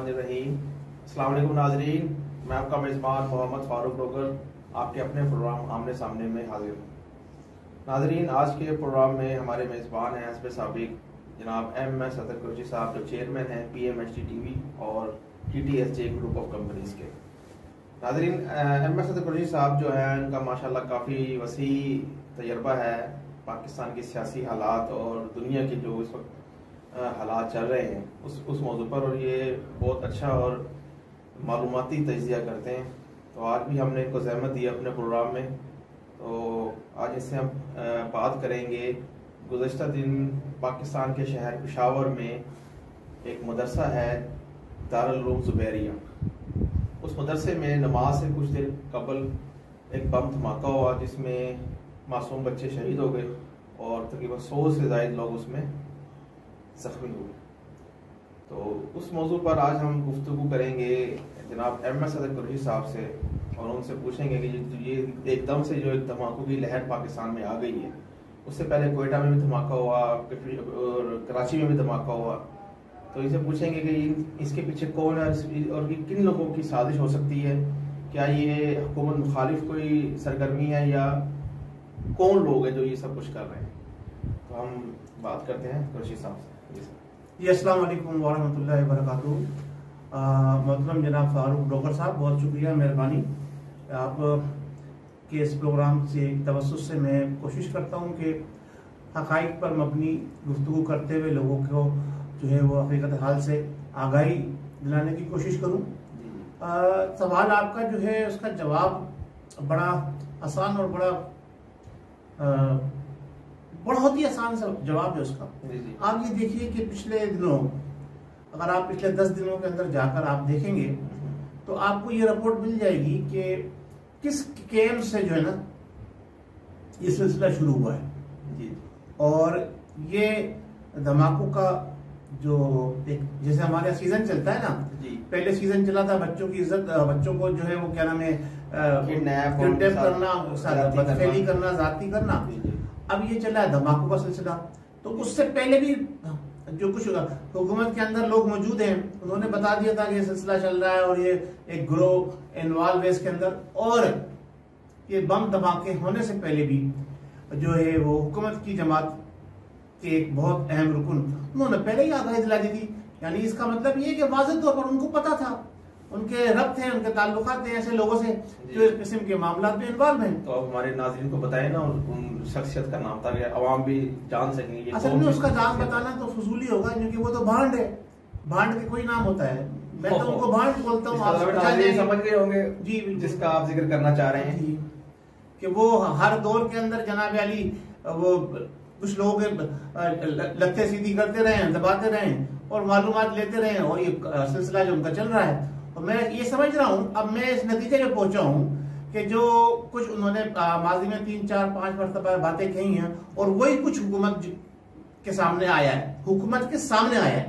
बिस्मिल्लाहिर्रहमानिर्रहीम। अस्सलाम वालेकुम नाज़रीन, मैं आपका मेज़बान मोहम्मद फ़ारूक रोगर आपके अपने प्रोग्राम आमने सामने में हाजिर हूँ। नाज़रीन, आज के प्रोग्राम में हमारे मेज़बान हैं हस्ब साबिक जनाब MS सदर कुरैशी साहब, जो चेयरमैन हैं PMHD-TV और TTSJ ग्रुप ऑफ कंपनीज़ के। नाज़रीन, MS सदर कुरैशी साहब जो है उनका माशाल्लाह काफ़ी वसी तजर्बा है पाकिस्तान के सियासी हालात और दुनिया के जो इस वक्त हालात चल रहे हैं उस मौजू पर, और ये बहुत अच्छा और मालूमाती तजिया करते हैं। तो आज भी हमने इनको ज़हमत दी अपने प्रोग्राम में, तो आज इससे हम बात करेंगे। गुज़श्ता दिन पाकिस्तान के शहर पेशावर में एक मदरसा है दारुल उलूम ज़ुबैरिया। उस मदरसे में नमाज से कुछ देर कबल एक बम धमाका हुआ जिसमें मासूम बच्चे शहीद हो गए और तकरीबन 100 से ज़ायद लोग उसमें ज़ख्मी हुए। तो उस मौजू पर आज हम गुफ्तगू करेंगे जनाब MS सदर कुरैशी साहब से, और उनसे पूछेंगे कि ये एकदम से जो एक धमाकों की लहर पाकिस्तान में आ गई है, उससे पहले कोयटा में भी धमाका हुआ और कराची में भी धमाका हुआ, तो इनसे पूछेंगे कि इसके पीछे कौन है और किन लोगों की साजिश हो सकती है। क्या ये हुकूमत मुखालिफ कोई सरगर्मी है या कौन लोग हैं जो ये सब कुछ कर रहे हैं। तो हम बात करते हैं कुरैशी साहब से। जी, अस्सलाम वालेकुम वरहमतुल्लाहि वबरकातुहू। मोहतरम जनाब फारूक रोगर साहब, बहुत शुक्रिया, मेहरबानी। आप के इस प्रोग्राम से तवज्जुह से मैं कोशिश करता हूँ कि हक़ाइक़ पर मबनी गुफ्तगू करते हुए लोगों को जो है वो हकीकत हाल से आगाही दिलाने की कोशिश करूँ। सवाल आपका जो है उसका जवाब बड़ा आसान और बहुत ही आसान सा जवाब है उसका। आप ये देखिए कि पिछले दिनों, अगर आप पिछले 10 दिनों के अंदर जाकर आप देखेंगे तो आपको ये रिपोर्ट मिल जाएगी कि किस कैम से जो है ना ये सिलसिला शुरू हुआ है। और ये धमाकों का जो एक जैसे हमारे यहाँ सीजन चलता है ना, पहले सीजन चला था बच्चों की इज्जत, बच्चों को जो है वो क्या नाम है किडनैप करना, बदफेली करना, जाती करना। अब ये चला है धमाकों का सिलसिला। तो उससे पहले भी जो कुछ हुकूमत के अंदर लोग मौजूद हैं उन्होंने बता दिया था कि ये सिलसिला चल रहा है और ये एक ग्रोह इन्वॉल्व है इसके अंदर। और ये बम धमाके होने से पहले भी जो है वो हुकूमत की जमात के एक बहुत अहम रुकन उन्होंने पहले ही आगाही दिला दी थी। यानी इसका मतलब ये कि वाज़ेह तौर पर उनको पता था, उनके रब्त हैं, उनके ताल्लुकात हैं ऐसे लोगों से जो इस किस्म के मामलात में इन्वॉल्व हैं। तो अब हमारे नाज़रीन को बताएं ना उन शख्सियत का नाम, ताकि अवाम भी जान सकेंगे। असल में उसका नाम बताना तो फजूली होगा क्योंकि वो तो भांड है, भांड के कोई नाम होता है, मैं तो उनको भांड बोलता हूँ। आप समझ गए होंगे जी जिसका आप जिक्र करना चाह रहे हैं कि वो हर दौर के अंदर जनाब अली वो कुछ लोगों के लत्ते सीधी करते रहे, दबाते रहे और मालूमात लेते रहे, और ये सिलसिला जो उनका चल रहा है। और मैं ये समझ रहा हूँ, अब मैं इस नतीजे पे पहुंचा हूँ कि जो कुछ उन्होंने माजी में 3, 4, 5 मरतबा बातें कही हैं और वही कुछ हुकूमत के सामने आया है, हुकूमत के सामने आया है।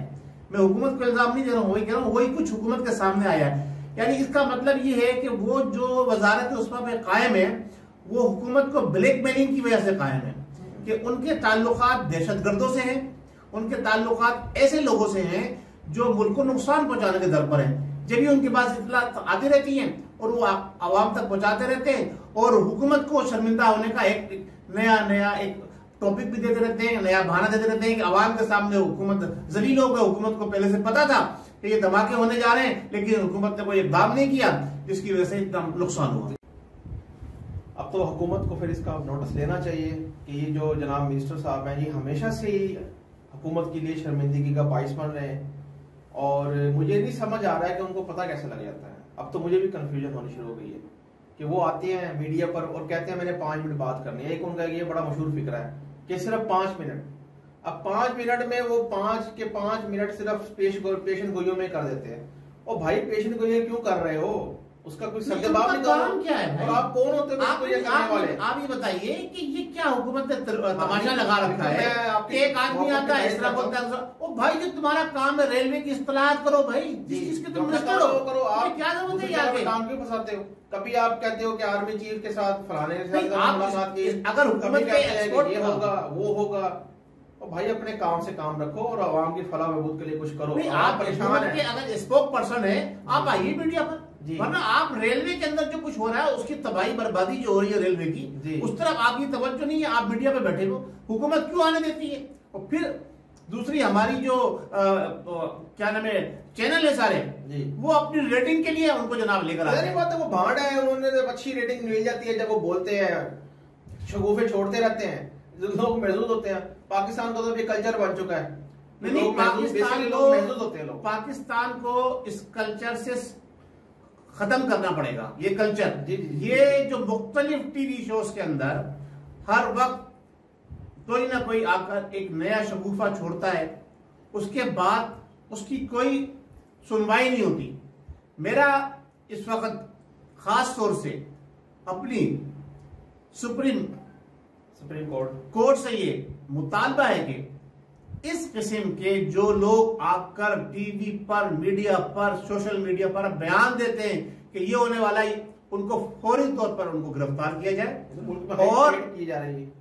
मैं हुकूमत को इल्जाम नहीं दे रहा हूँ, वही कह रहा हूँ वही कुछ हुकूमत के सामने आया है। यानी इसका मतलब ये है कि वो जो वजारत उस्मा पे कायम है वो हुकूमत को ब्लैकमेलिंग की वजह से कायम है कि उनके ताल्लुकात दहशतगर्दों से हैं, उनके ताल्लुकात ऐसे लोगों से हैं जो मुल्क को नुकसान पहुंचाने के दर पर हैं। जब भी उनके पास इत्तला आती रहती हैं और वो आवाम तक पहुंचाते रहते हैं और हुकूमत को शर्मिंदा होने का एक नया एक टॉपिक भी देते रहते हैं, नया बहाना देते रहते हैं कि आवाम के सामने हुकूमत जलील हो गई। हुकूमत को पहले से पता था कि ये धमाके होने जा रहे हैं, लेकिन हुकूमत ने कोई इक़दाम नहीं किया जिसकी वजह से इतना नुकसान हुआ। अब तो हुकूमत को फिर इसका नोटिस लेना चाहिए कि ये जो जनाब मिनिस्टर साहब हैं ये हमेशा से ही हुकूमत के लिए शर्मिंदगी का बाइस बन रहे हैं, और मुझे नहीं समझ आ रहा है कि उनको पता कैसे लग जाता है। अब तो मुझे भी कंफ्यूजन होनी शुरू हो गई है कि वो आते हैं मीडिया पर और कहते हैं मैंने 5 मिनट बात करनी है। एक उनका ये बड़ा मशहूर फिक्रा है कि सिर्फ 5 मिनट। अब 5 मिनट में वो 5 के 5 मिनट सिर्फ पेशेंट गोइयों में कर देते हैं। और भाई पेशेंट गोइयों क्यों कर रहे हो, उसका कुछ जवाब काम क्या है भाई? आप कौन होते हैं आपको ये करने वाले? आप ये बताइए कि ये क्या हुकूमत ने तमाशा लगा रखा है? एक आदमी आता है इस तरह बोलता है, ओ भाई जो तुम्हारा काम है रेलवे की इस्तेलाहत करो भाई, जिसकी तुम मिनिस्टर हो करो। आप क्या जरूरत है आगे काम क्यों फंसाते हो? कभी आप कहते हो कि आर्मी चीफ के साथ फलाने मुलाकात की, अगर हुकूमत के ये होगा वो होगा, और भाई अपने काम से काम रखो और आवाम की फलाह बहबूद के लिए कुछ करो। नहीं, आप परेशान है, अगर स्पोक पर्सन है आप आइए मीडिया पर, वरना आप रेलवे के अंदर जो कुछ हो रहा है उसकी तबाही बर्बादी जो हो रही है रेलवे की, उस तरफ आपकी तवज्जो नहीं है, आप मीडिया पे बैठे हो, हुकूमत क्यों आने देती है? और फिर दूसरी हमारी जो क्या नाम है चैनल है सारे, वो अपनी रेटिंग के लिए उनको जनाब लेकर आते हैं। बात है, वो भांड है, उन्होंने अच्छी रेटिंग मिल जाती है जब वो बोलते हैं, शगुफे छोड़ते रहते हैं, लोग महसूस होते हैं। पाकिस्तान का तो भी कल्चर बन चुका है। नहीं, पाकिस्तान को इस कल्चर से खत्म करना पड़ेगा। ये कल्चर, ये जो मुख्तलिफ टीवी शोज के अंदर हर वक्त कोई ना कोई आकर एक नया शगुफा छोड़ता है, उसके बाद उसकी कोई सुनवाई नहीं होती। मेरा इस वक्त खास तौर से अपनी सुप्रीम कोर्ट से ये मुतालबा है कि इस किस्म के जो लोग आकर टीवी पर, मीडिया पर, सोशल मीडिया पर बयान देते हैं कि ये होने वाला है, उनको फौरी तौर पर उनको गिरफ्तार किया जाए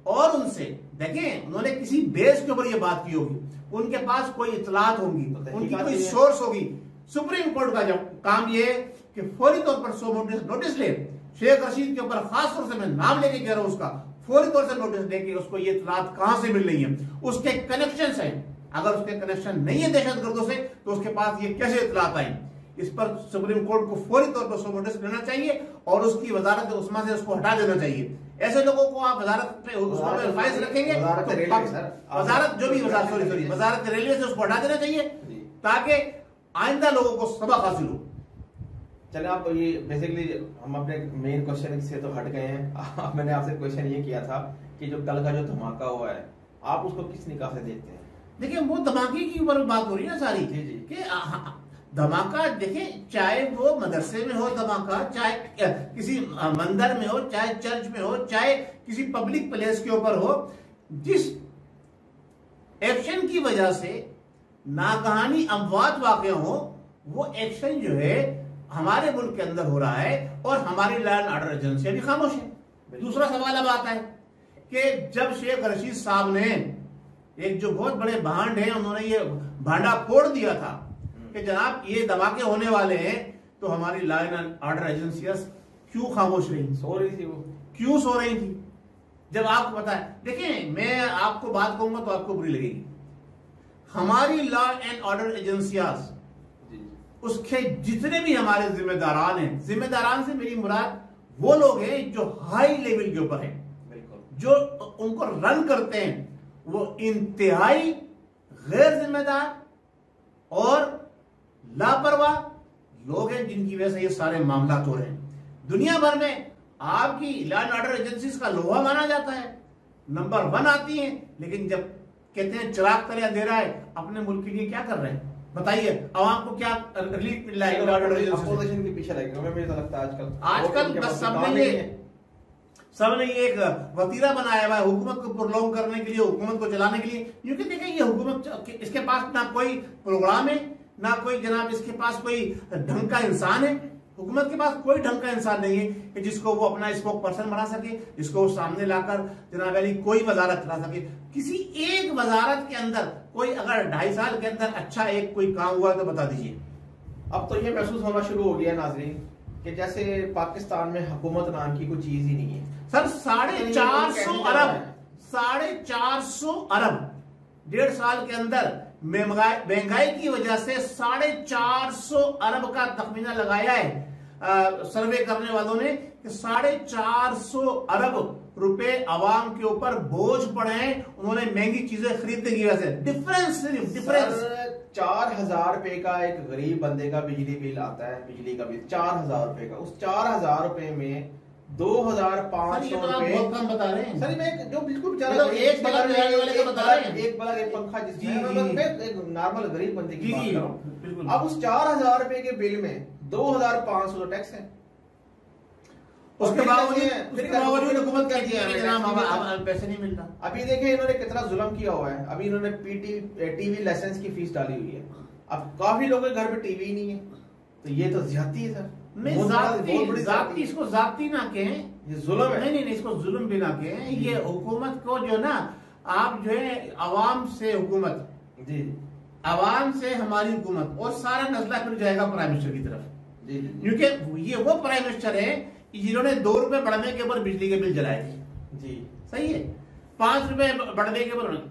और उनसे देखें उन्होंने किसी बेस के ऊपर ये बात की होगी, उनके पास कोई इतलात होंगी, उनकी कोई सोर्स होगी। सुप्रीम कोर्ट का जब काम ये है कि फौरी तौर पर 100 नोटिस ले, शेख रशीद के ऊपर खास तौर से मैं नाम लेके कह रहा हूं, उसका फौरी तौर से नोटिस देके उसको ये इतलात कहां से मिल रही है, उसके कनेक्शन है, अगर उसके कनेक्शन नहीं है दहशतगर्दों से तो उसके पास ये कैसे इतलात आई, इस पर सुप्रीम कोर्ट को फौरी तौर पर 100 नोटिस लेना चाहिए और उसकी वजारत उस्मा से उसको हटा देना चाहिए। ऐसे लोगों को आप वजारत पे फाइज रखेंगे, वजारत जो भी वजारत रेलवे से उसको हटा देना चाहिए ताकि आइंदा लोगों को सबक हासिल हो। चले आप ये बेसिकली हम अपने मेन क्वेश्चन से तो हट गए हैं। मैंने आपसे क्वेश्चन ये किया था कि जो कल का जो धमाका हुआ है आप उसको किस निगाह से देखते हैं? देखिए वो धमाके की ऊपर बात हो रही है ना सारी, कि धमाका देखें, चाहे वो मदरसे में हो धमाका, चाहे किसी मंदिर में हो, चाहे चर्च में हो, चाहे किसी पब्लिक प्लेस के ऊपर हो, जिस एक्शन की वजह से नागहानी अमवात वाक़या हो, वो एक्शन जो है हमारे मुल्क के अंदर हो रहा है और हमारी लॉ एंड ऑर्डर एजेंसियां भी खामोश है। दूसरा सवाल अब आता है कि जब शेख रशीद साहब ने एक जो बहुत बड़े भांड है, उन्होंने ये भांडा फोड़ दिया था कि जनाब ये धमाके होने वाले हैं, तो हमारी लॉ एंड ऑर्डर एजेंसियां क्यों खामोश रही, सो रही थी, वो क्यों सो रही थी? जब आपको पता है, देखिए मैं आपको बात कहूंगा तो आपको बुरी लगेगी, हमारी लॉ एंड ऑर्डर एजेंसियां, उसके जितने भी हमारे जिम्मेदारान हैं, जिम्मेदारान से मेरी मुराद वो लोग हैं जो हाई लेवल के ऊपर हैं, जो उनको रन करते हैं, वो इंतहाई गैर जिम्मेदार और लापरवाह लोग हैं जिनकी वजह से ये सारे मामला हो रहे हैं। दुनिया भर में आपकी लॉ एंड ऑर्डर एजेंसीज का लोहा माना जाता है, नंबर 1 आती हैं, लेकिन जब कहते हैं चिराग तले अंधेरा है, अपने मुल्क के लिए क्या कर रहे हैं बताइए? आवाम को क्या रिलीफ मिल रहा है? अपोजिशन के पीछे लगेगा, मुझे तो लगता है आजकल बस सबने एक वतीरा बनाया हुआ है हुकूमत को प्रोलॉन्ग करने के लिए, हुकूमत को चलाने के लिए। क्योंकि देखिए ये हुकूमत, इसके पास ना कोई प्रोग्राम है, ना कोई जनाब इसके पास कोई ढंग का इंसान है। हुकूमत के पास कोई ढंग का इंसान नहीं है कि जिसको वो अपना स्पोक पर्सन बना सके, जिसको वो सामने लाकर जनाब अली कोई वजारत चला सके। किसी एक वजारत के अंदर कोई अगर 2.5 साल के अंदर अच्छा एक कोई काम हुआ तो बता दीजिए। अब तो ये महसूस होना शुरू हो गया नाज़रीन कि जैसे पाकिस्तान में हुकूमत नाम की कोई चीज ही नहीं है। सर 450 अरब 1.5 साल के अंदर महंगाई की वजह से 450 अरब का तखमीना लगाया है सर्वे करने वालों ने कि 450 अरब रुपए आवाम के ऊपर बोझ पड़े हैं, उन्होंने महंगी चीजें खरीदने की वजह से। डिफरेंस 4,000 रुपए का एक गरीब बंदे का बिजली बिल आता है, बिजली का बिल 4,000 रुपए का, उस 4,000 रुपए में 2,500 रुपए कम बता रहे हैं सर। मैं जो बिल्कुल एक बल्ब एक पंखा जिसमें नॉर्मल गरीब बंदे की बात कर रहा हूं। अब उस 4,000 रुपए के बिल में 2,500 टैक्स है, उसके बावजूद हुकूमत कहती है पैसे नहीं मिलता। अभी देखिए इन्होंने कितना जुल्म किया हुआ है। अभी इन्होंने टीवी लाइसेंस की फीस डाली हुई है। अब काफी लोगों के घर में टीवी ही नहीं है, तो ये तो ज्यादती है सर। जाती इसको जाती ना कहें, ये जुल्म है। नहीं, इसको जुल्म भी ना कहें। ये हुकूमत को जो ना आप जो है अवाम से हुकूमत, जी अवाम से हमारी हुकूमत, और सारा नजला फिर जाएगा प्राइम मिनिस्टर की तरफ। जी जी क्योंकि ये वो प्राइम मिनिस्टर है जिन्होंने 2 रुपए बढ़ने के ऊपर बिजली के बिल जलाए थे। जी सही है, 5 रुपए बढ़ने के ऊपर।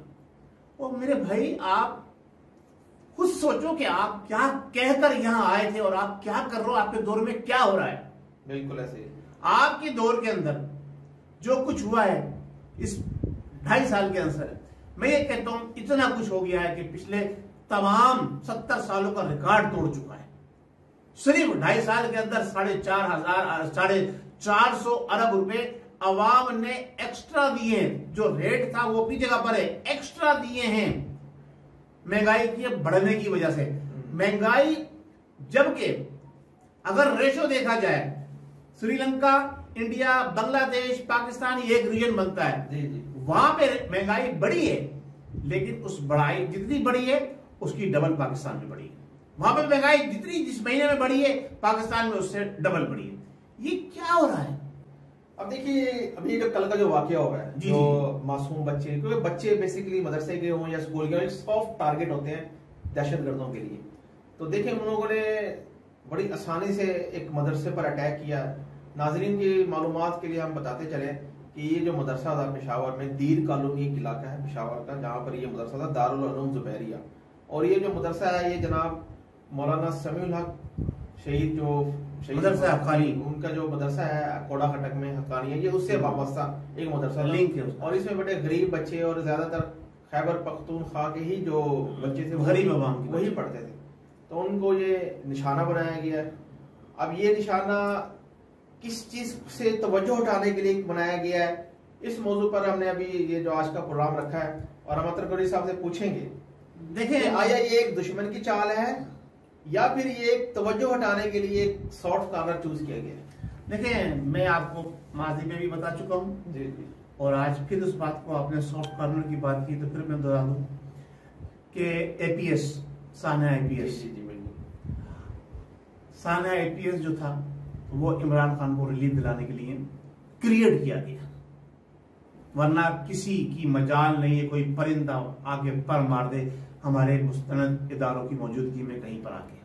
और मेरे भाई आप खुद सोचो कि आप क्या कहकर यहां आए थे और आप क्या कर रहे हो, आपके दौर में क्या हो रहा है। बिल्कुल ऐसे आपके दौर के अंदर जो कुछ हुआ है इस 2.5 साल के अंदर, मैं ये कहता हूं इतना कुछ हो गया है कि पिछले तमाम 70 सालों का रिकॉर्ड तोड़ चुका है। सिर्फ 2.5 साल के अंदर 450 अरब रुपए अवाम ने एक्स्ट्रा दिए हैं। जो रेट था वो अपनी जगह पर है, एक्स्ट्रा दिए हैं महंगाई की बढ़ने की वजह से। महंगाई, जबकि अगर रेशो देखा जाए, श्रीलंका, इंडिया, बांग्लादेश, पाकिस्तान, ये एक रीजन बनता है। जी जी वहां पे महंगाई बढ़ी है, लेकिन उस बढ़ाई जितनी बढ़ी है उसकी डबल पाकिस्तान में बढ़ी है। वहां पे महंगाई जितनी जिस महीने में बढ़ी है, पाकिस्तान में उससे डबल बढ़ी है। ये क्या हो रहा है? अब देखिए, अभी जो कल का जो वाकया हुआ है, जी, जो मासूम बच्चे, क्योंकि बच्चे बेसिकली मदरसे गए हों या स्कूल गए हों, सॉफ्ट टारगेट होते हैं दहशतगर्दों के लिए। तो देखिए, उन लोगों ने बड़ी आसानी से एक मदरसे पर अटैक किया। नाजरीन की मालूमात के लिए हम बताते चले कि ये जो मदरसा था पेशावर में, दीर कॉलोनी एक इलाका है पेशावर का, जहाँ पर ये मदरसा था, दारुल उलूम जुबैरिया। और ये जो मदरसा है, ये जनाब मौलाना समीउल हक शहीद, जो मदरसा हक्कानी, उनका जो मदरसा है कोड़ा खटक में हक्कानी है, ये उससे वाबस्ता एक मदरसा लिंक है। और इसमें बड़े गरीब बच्चे और ज्यादातर खैबर पख्तूनख्वा के ही जो बच्चे थे, गरीब अवाम वही पढ़ते थे। तो उनको ये निशाना बनाया गया। अब ये निशाना किस चीज से तवज्जो हटाने के लिए बनाया गया है, इस मौजू पर हमने अभी ये जो आज का प्रोग्राम रखा है, और हम अतर साहब से पूछेंगे, देखिए आया ये एक दुश्मन की चाल है या फिर ये एक तवज्जो हटाने के लिए एक सॉफ्ट कॉर्नर चूज किया गया है? देखिए, मैं आपको माजी में भी बता चुका हूं, जी जी, और आज फिर उस बात को, आपने सॉफ्ट कॉर्नर की बात की तो फिर मैं दोहरा दूं कि एपीएस, सानिया आईपीएस, जी जी बिल्कुल, सानिया आईपीएस जो था वो इमरान खान को रिलीफ दिलाने के लिए क्रिएट किया गया, वरना किसी की मजाल नहीं है कोई परिंदा आगे पर मार दे हमारे मुस्तनद इदारों की मौजूदगी में कहीं पर आके।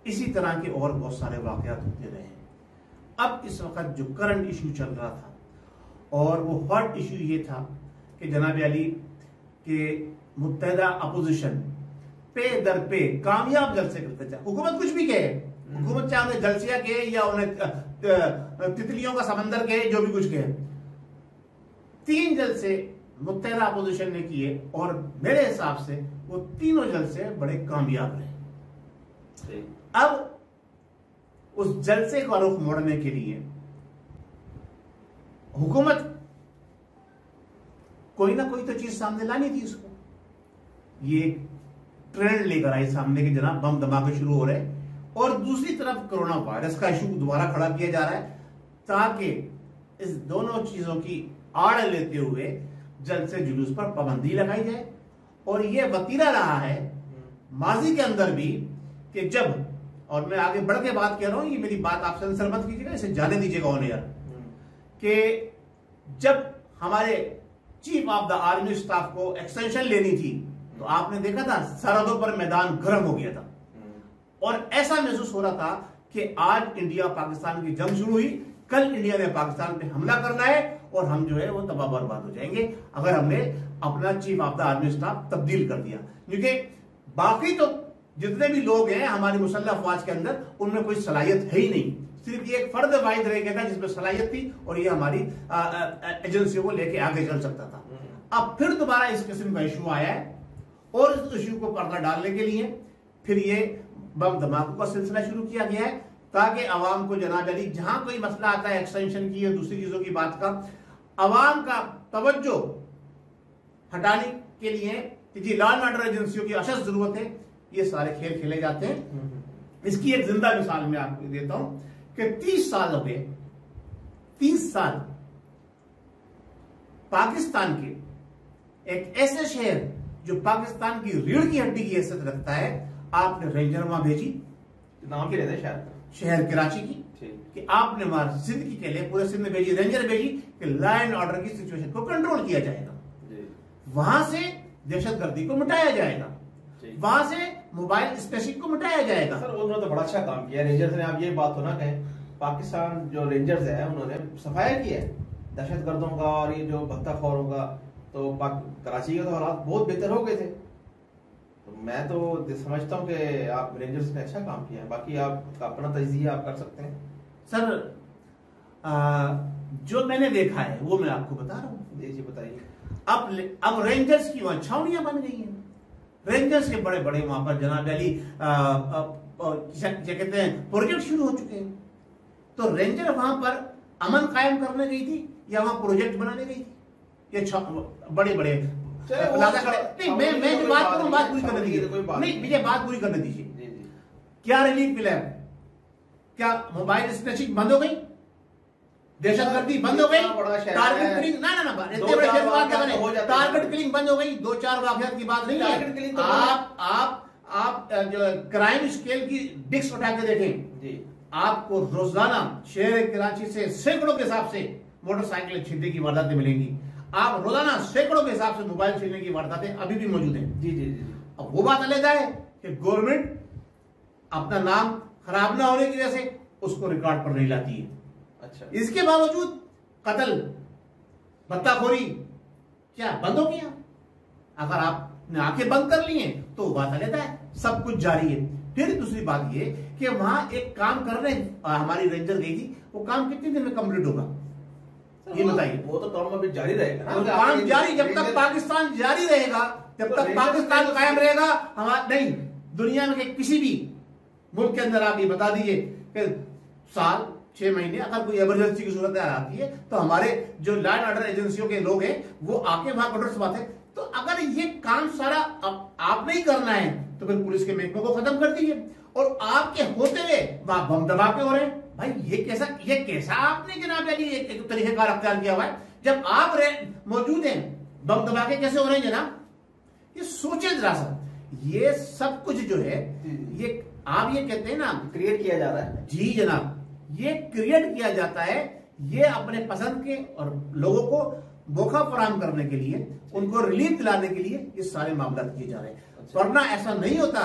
इसी तरह के और बहुत सारे वाकयात होते रहे हैं। अब इस वक्त जो करंट इशू चल रहा था, और वो हॉट इशू ये था कि जनाब अली के मुत्तहदा अपोजिशन पे दर पे कामयाब जलसे करते जाए, हुकूमत कुछ भी कहे, हुकूमत चाहे उन्हें जलसिया कहे या उन्हें तितलियों का समंदर कहे, जो भी कुछ कहे, 3 जलसे मुत्तहदा अपोजिशन ने किए, और मेरे हिसाब से वो तीनों जलसे बड़े कामयाब रहे। अब उस जलसे का रुख मोड़ने के लिए हुकूमत कोई ना कोई तो चीज सामने लानी थी उसको। ये ट्रेंड लेकर आई सामने कि जनाब बम धमाके शुरू हो रहे हैं, और दूसरी तरफ कोरोना वायरस का इशू दोबारा खड़ा किया जा रहा है, ताकि इस दोनों चीजों की आड़ लेते हुए जलसे जुलूस पर पाबंदी लगाई जाए। और यह वतीरा रहा है माजी के अंदर भी कि जब, और मैं आगे बढ़ के बात कह रहा हूं, ये मेरी बात आप सेंसर मत कीजिएगा, इसे जाने दीजिएगा ऑन एयर, कि जब हमारे chief of the army staff को एक्सटेंशन लेनी थी तो आपने देखा था सरहदों पर मैदान गर्म हो गया था, और ऐसा महसूस हो रहा था कि आज इंडिया पाकिस्तान की जंग शुरू हुई, कल इंडिया ने पाकिस्तान पे हमला करना है, और हम जो है वो तबाह बर्बाद हो जाएंगे अगर हमने अपना chief of the army staff तब्दील कर दिया। क्योंकि बाकी तो जितने भी लोग हैं हमारी मुसल्लह अफवाज के अंदर, उनमें कोई सलाहियत है ही नहीं, सिर्फ ये एक फर्द वाहिद रह गया था जिसमें सलाहियत थी, और ये हमारी एजेंसियों को लेके आगे चल सकता था। अब फिर दोबारा इस किस्म का इशू आया है, और इस इशू को पर्दा डालने के लिए फिर ये बम धमाकों का सिलसिला शुरू किया गया है, ताकि अवाम को जनाब अली जहां कोई मसला आता है एक्सटेंशन की या दूसरी चीजों की बात का, अवाम का तवज्जो हटाने के लिए कि जी लॉ एंड ऑर्डर एजेंसियों की अशद जरूरत है, ये सारे खेल खेले जाते हैं। इसकी एक जिंदा मिसाल मैं आपको देता हूं कि 30 साल हो गए, 30 साल पाकिस्तान के एक ऐसे शहर जो पाकिस्तान की रीढ़ की हड्डी की हैसियत रखता है, आपने रेंजर वहां भेजी, नाम की रहते शहर कराची की, कि आपने वहां सिंध की के लिए पूरे सिंध में भेजी, रेंजर भेजी कि लॉ एंड ऑर्डर की सिचुएशन को कंट्रोल किया जाएगा। वहां से दहशतगर्दी को मिटाया जाएगा, वहां से मोबाइल स्पेसिंग को मिटाया जाएगा। सर उन्होंने तो बड़ा अच्छा काम किया रेंजर्स ने। आप ये बात तो ना कहें, पाकिस्तान जो रेंजर्स है उन्होंने सफाया किया है दहशतगर्दों का और ये जो भत्ताखोरों का। तो कराची के तो हालात बहुत बेहतर हो गए थे। तो मैं तो समझता हूँ कि आप रेंजर्स ने अच्छा काम किया है। बाकी आपका अपना तजिया आप कर सकते हैं। सर जो मैंने देखा है वो मैं आपको बता रहा हूँ। जी बताइए। अब रेंजर्स की वहां छावनियां बन गई हैं। रेंजर्स के बड़े बड़े वहां पर जनाब अली क्या कहते हैं प्रोजेक्ट शुरू हो चुके हैं। तो रेंजर वहां पर अमन कायम करने गई थी या वहां प्रोजेक्ट बनाने गई थी? ये बड़े बड़े नहीं, मैं जो बात करूं बात पूरी करने दीजिए। नहीं, मुझे बात पूरी करने दीजिए। क्या रिलीफ मिला है? क्या मोबाइल स्नैचिंग बंद हो गई? दहशतगर्दी बंद हो गई? टारगेट किलिंग ना इतने बड़े शहर बात कर रहे हैं। टारगेट किलिंग बंद हो गई? 2-4 वाकयात की बात नहीं है। आप जो क्राइम स्केल की डिस्क उठा के देखें, आपको रोजाना शहर कराची से सैकड़ों के हिसाब से मोटरसाइकिल छीनने की वारदातें मिलेंगी। आप रोजाना सैकड़ों के हिसाब से मोबाइल छीनने की वारदातें अभी भी मौजूद हैं। जी। अब वो बात अलग है कि गवर्नमेंट अपना नाम खराब ना होने की वजह से उसको रिकॉर्ड पर नहीं लाती है। अच्छा, इसके बावजूद कत्ल भत्ताखोरी क्या बंद हो गया? अगर आपने आंखें बंद कर ली हैं तो बात अलग है, सब कुछ जारी है। फिर दूसरी बात ये कि वहां एक काम करने हमारी रेंजर गई थी, वो काम कितने दिन में कंप्लीट होगा ये बताइए? वो तो काम अभी जारी रहेगा ना। काम जारी जब तक पाकिस्तान जारी रहेगा, जब तक पाकिस्तान कायम रहेगा। हमारा नहीं, दुनिया में किसी भी मुल्क के अंदर आप ये बता दीजिए कि साल 6 महीने अगर कोई इमरजेंसी की सूरत आती है तो हमारे जो लॉ एंड ऑर्डर एजेंसियों के लोग हैं वो आके वहां कंट्रोल से बात है। तो अगर ये काम सारा आप नहीं करना है तो फिर पुलिस के महकमे को खत्म कर दीजिए। और आपके होते हुए वहां बम दबा के हो रहे हैं। भाई ये कैसा आपने जनाब अली एक तरीके का अख्तियार किया हुआ है? जब आप मौजूद हैं बम दबा के कैसे हो रहे हैं जनाब? ये सोचे जरा सा। ये सब कुछ जो है ये आप ये कहते हैं ना क्रिएट किया जा रहा है। जी जनाब, ये क्रिएट किया जाता है। ये अपने पसंद के और लोगों को मौका फराहम करने के लिए, उनको रिलीफ दिलाने के लिए ये सारे मामला किए जा रहे हैं। वरना ऐसा नहीं होता।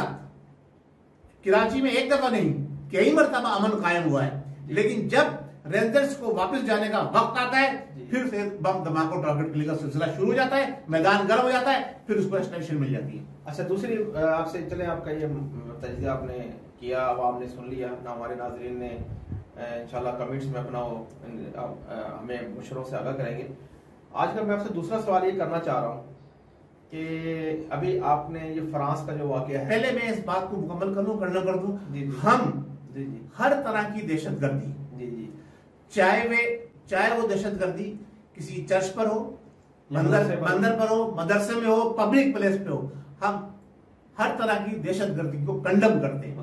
कराची में एक दफा नहीं कई मरतबा अमन कायम हुआ है, लेकिन जब रेंजर्स को वापस जाने का वक्त आता है फिर से बम धमाकों टारगेट किलिंग का सिलसिला शुरू हो जाता है, मैदान गर्म हो जाता है, फिर उसको एक्सटेंशन मिल जाती है। अच्छा, दूसरी आपसे चले, आपका ये तजज़िया आपने किया, आवाम ने सुन लिया ना, हमारे नाज़रीन ने इंशाल्लाह कमेंट्स में अपना हमें मुशरों से आगाह करेंगे। आज का मैं आपसे दूसरा सवाल ये करना चाह रहा हूँ कि अभी आपने ये फ्रांस का जो वाकया है, पहले मैं इस बात को मुकम्मल कर दूं। हम हर तरह की दहशतगर्दी, चाहे वो दहशतगर्दी किसी चर्च पर हो, मंदिर पर हो, मदरसे में हो, पब्लिक प्लेस पे हो, हम हर तरह की दहशतगर्दी को कंडम करते हैं,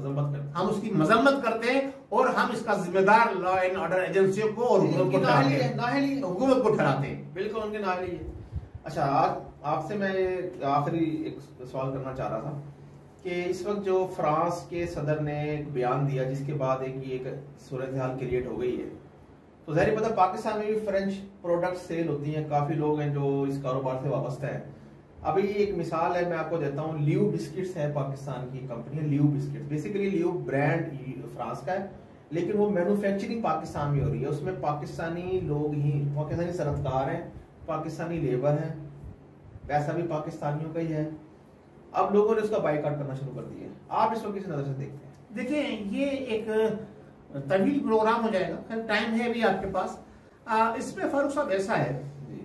हम उसकी मजम्मत करते हैं और हम इसका जिम्मेदार लॉ एंड ऑर्डर एजेंसियों को और हुकूमत को ठहराते हैं। बिल्कुल उनके नाहली है। अच्छा, आपसे मैं आखिरी एक सवाल करना चाह रहा था कि इस वक्त जो फ्रांस के सदर ने एक बयान दिया जिसके बाद एक सूरत हाल क्रिएट हो गई है, तो ज़ाहिर पता पाकिस्तान में भी फ्रेंच प्रोडक्ट सेल होती हैं, काफ़ी लोग हैं जो इस कारोबार से वाबस्ता हैं। अभी एक मिसाल है मैं आपको देता हूँ, लियो बिस्किट्स है पाकिस्तान की कंपनी है, लियो बिस्किट्स। बेसिकली लियो ब्रांड फ्रांस का है, लेकिन वो मैन्युफैक्चरिंग पाकिस्तान में हो रही है। उसमें पाकिस्तानी लोग ही, पाकिस्तानी सनतकार हैं, पाकिस्तानी लेबर है, पैसा भी पाकिस्तानियों का ही है। अब लोगों ने उसका बाइकआउट करना शुरू कर दिया। आप इसको किस नजर से देखते हैं? देखिए, ये एक तवील प्रोग्राम हो जाएगा, टाइम है अभी आपके पास। इसमें फारूक साहब ऐसा है,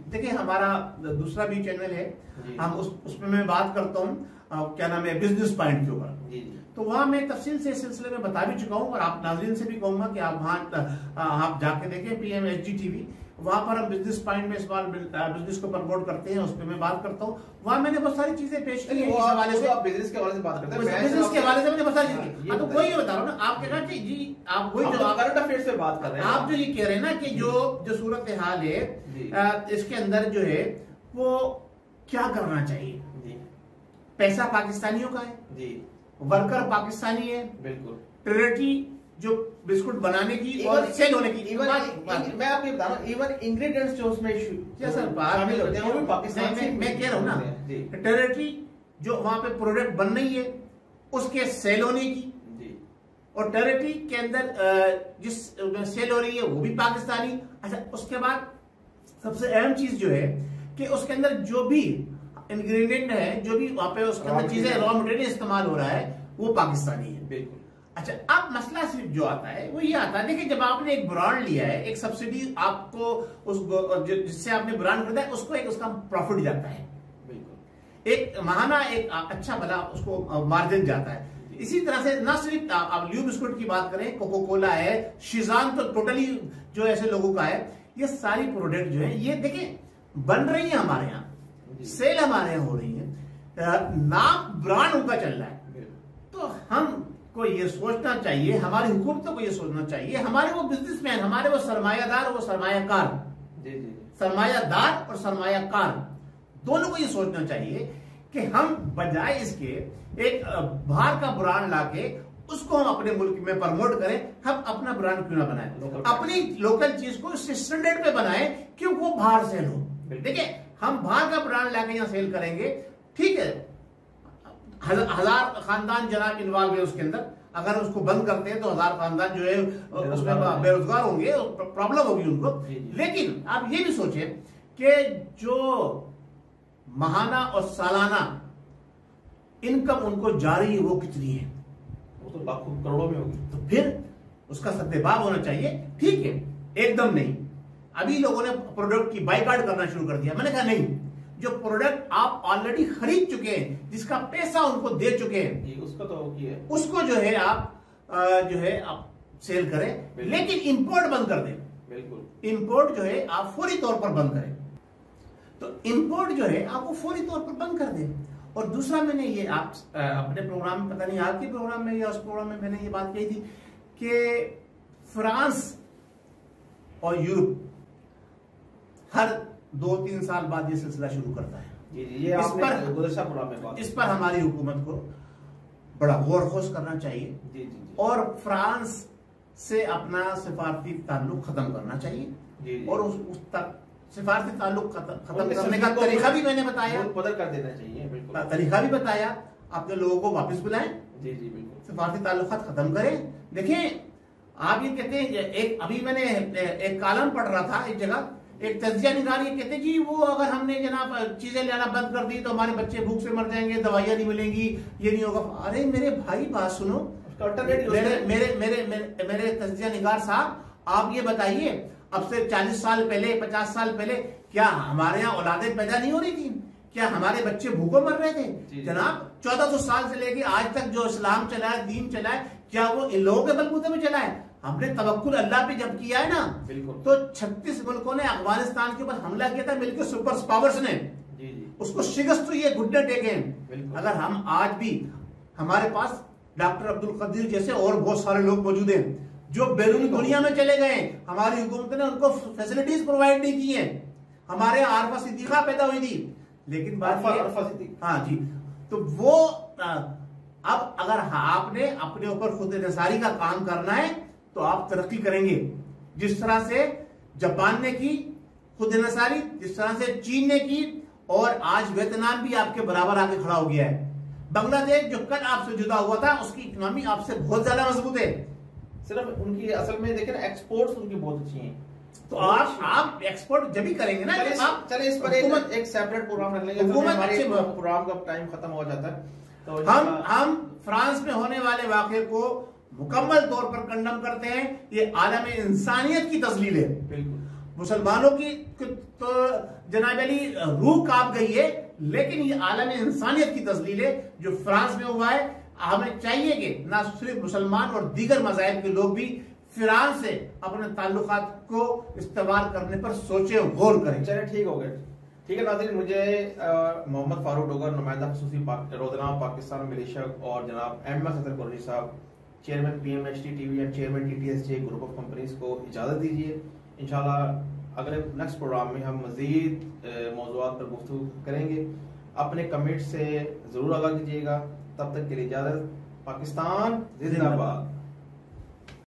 देखिए हमारा दूसरा भी चैनल है, हम उसमें मैं बात करता हूँ क्या नाम है, बिजनेस पॉइंट के ऊपर। तो वहां मैं तफसील से इस सिलसिले में बता भी चुका हूँ और आप नाज़रीन से भी कहूंगा कि आप वहां आप जाके देखें PMHG TV, वहां पर हम बिजनेस पॉइंट में स्मॉल बिजनेस को प्रमोट करते हैं, उस पर मैं बात करता हूँ। वहां मैंने बहुत सारी चीजें पेश की है इस हवाले से। आप बिजनेस के हवाले से बात करते हैं, बिजनेस के हवाले से मैंने बहुत सारी चीजें, तो वही बता रहा हूँ ना। आप कह रहे हैं कि जी आप वही जो करंट अफेयर्स पे बात कर रहे हैं, आप जो ये कह रहे हैं ना कि जो सूरत हाल है इसके अंदर जो है वो क्या करना चाहिए। पैसा पाकिस्तानियों का है, वर्कर पाकिस्तानी है, बिल्कुल। प्रायोरिटी जो बिस्कुट बनाने की और सेल होने की मैं आपको बता रहा हूँ, इवन इंग्रेडिएंट्स जो उसमें शामिल होते हैं वो भी पाकिस्तान से। मैं कह रहा हूँ ना, टेरिटरी जो वहां पे प्रोडक्ट बन रही है उसके सेल होने की, और टेरिटरी के अंदर जिस सेल हो रही है वो भी पाकिस्तानी। अच्छा, उसके बाद सबसे अहम चीज जो है कि उसके अंदर जो भी इंग्रेडिएंट है, जो भी वहां पे उसके अंदर चीजें रॉ मटेरियल इस्तेमाल हो रहा है वो पाकिस्तानी है। बिल्कुल। अच्छा, अब मसला सिर्फ जो आता है वो ये आता है, देखिए जब आपने एक ब्रांड लिया है, एक सब्सिडी आपको उस जिससे आपने ब्रांड खरीदा है उसको एक उसका प्रॉफिट जाता है, एक महाना एक अच्छा भला उसको मार्जिन जाता है। इसी तरह से ना सिर्फ आप ल्यू बिस्कुट की बात करें, कोको कोला है, शिजान तो टोटली जो ऐसे लोगों का है, ये सारी प्रोडक्ट जो है ये देखिए बन रही है हमारे यहाँ, सेल हमारे यहाँ हो रही है, नाम ब्रांड उनका चल रहा है। तो हमको ये सोचना चाहिए, हमारी हुकूमतों को ये सोचना चाहिए, हमारे वो बिजनेसमैन, हमारे वो सरमायादार, वो सरमायाकार, सरमायादार और सरमायाकार दोनों को ये सोचना चाहिए कि हम बजाय इसके एक बाहर का ब्रांड लाके उसको हम अपने मुल्क में प्रमोट करें, हम अपना ब्रांड क्यों ना बनाएं, अपनी लोकल चीज को स्टैंडर्ड पे बनाएं क्योंकि वो बाहर सेल हो। देखिए हम बाहर का ब्रांड लाके यहाँ सेल करेंगे, ठीक है, 1000 खानदान जनाब इन्वॉल्व है उसके अंदर, अगर उसको बंद करते हैं तो 1000 खानदान जो है उसमें बेरोजगार होंगे, प्रॉब्लम होगी उनको। लेकिन आप ये भी सोचें कि जो महाना और सालाना इनकम उनको जारी है वो कितनी है, वो तो लाखों करोड़ों में होगी। तो फिर उसका सद्देबाब होना चाहिए, ठीक है, एकदम नहीं। अभी लोगों ने प्रोडक्ट की बाइकाट करना शुरू कर दिया, मैंने कहा नहीं, जो प्रोडक्ट आप ऑलरेडी खरीद चुके हैं, जिसका पैसा उनको दे चुके हैं, उसका तो किया, उसको जो है आप सेल करें, लेकिन इंपोर्ट बंद कर दें। बिल्कुल, इंपोर्ट जो है आप फौरी तौर पर बंद करें, तो इंपोर्ट जो है आप वो फौरी तौर पर बंद कर दें। और दूसरा, मैंने ये आप अपने प्रोग्राम में, पता नहीं आपके प्रोग्राम में या उस प्रोग्राम में, मैंने ये बात कही थी कि फ्रांस और यूरोप हर 2-3 साल बाद ये सिलसिला शुरू करता है। ये इस पर हमारी हुकूमत को बड़ा गौर खोज करना चाहिए और फ्रांस से अपना सिफारती ताल्लुक खत्म करना चाहिए, और उस तक सिफारती ताल्लुक खत्म करने का तरीका भी मैंने बताया, बदल कर देना चाहिए, बिल्कुल तरीका भी बताया। अपने लोगों को वापस बुलाएं, बिल्कुल, सिफारती ताल्लुकात खत्म करें। देखें, आप ये कहते हैं, एक अभी मैंने एक कालम पढ़ रहा था एक जगह, एक तजिया निगार ये कहते जी वो अगर हमने जनाब चीजें लेना बंद कर दी तो हमारे बच्चे भूख से मर जाएंगे, दवाइयां नहीं मिलेंगी, ये नहीं होगा। अरे मेरे भाई बात सुनो, मेरे तजिया निगार साहब, आप ये बताइए, अब से 40 साल पहले, 50 साल पहले क्या हमारे यहाँ औलादें पैदा नहीं हो रही थी? क्या हमारे बच्चे भूखों मर रहे थे? जनाब 1400 साल से लेके आज तक जो इस्लाम चला है, दीन चला है, क्या वो इन लोगों के बलबूते में चला है? हमने तवक्कुल अल्लाह पे जब किया है ना, तो 36 मुल्कों ने अफगानिस्तान के ऊपर हमला किया था मिलकर सुपर पावर्स ने, उसको शिकस्त हुई है, घुटने टेके। अगर हम आज भी, हमारे पास डॉक्टर अब्दुल कदीर जैसे और बहुत सारे लोग मौजूद हैं जो बैरूनी दुनिया में चले गए, हमारी हुकूमत ने उनको फैसिलिटीज प्रोवाइड नहीं की है। हमारे आरफा सिद्दीका पैदा हुई थी, लेकिन बात हाँ जी, तो वो अब अगर आपने अपने ऊपर खुद नसारी का काम करना है तो आप तरक्की करेंगे। जिस तरह से जापान ने की खुद नसारी, जिस तरह से चीन ने की, और आज वियतनाम भी आपके बराबर आके खड़ा हो गया है। बांग्लादेश जो कल आपसे जुदा हुआ था, उसकी इकोनॉमी आपसे बहुत ज्यादा मजबूत है। सिर्फ उनकी असल में देखें ना, एक्सपोर्ट्स उनकी बहुत अच्छी हैं, तो आप एक्सपोर्ट जब भी करेंगे ना, चले इस पर एक सेपरेट प्रोग्राम रख लेंगे, हमारे प्रोग्राम का टाइम खत्म हो जाता है। तो हम फ्रांस में होने वाले वाकये को मुकम्मल तौर पर कंडम करते हैं। ये आलम इंसानियत की तस्लील है। बिल्कुल, मुसलमानों की तो जनाब अली रूह कांप गई है, लेकिन ये आलम इंसानियत की तस्लील है जो फ्रांस में हुआ है। हमें चाहिए कि ना सिर्फ मुसलमान और दीगर मज़ाहिब के लोग भी फ्रांस से अपने ताल्लुकात को इस्तेमाल करने पर सोचे और गौर करें। चलिए ठीक हो गया, ठीक है नाज़रीन, मुझे मोहम्मद फारूक डोगर, नुमाइंदा खसूसी रोज़नामा पाकिस्तान मलेशिया, और जनाब एम सदर कुरैशी साहब, chairman PMHT TV and chairman TTSJ group of companies को इजाज़त दीजिए। इंशाल्लाह अगले नेक्स्ट प्रोग्राम में हम मज़ीद मौज़ूआत पर गुफ्तगू करेंगे। अपने कमेंट से ज़रूर आगाह कीजिएगा। तब तक के लिए इजाज़त। पाकिस्तान जिंदाबाद।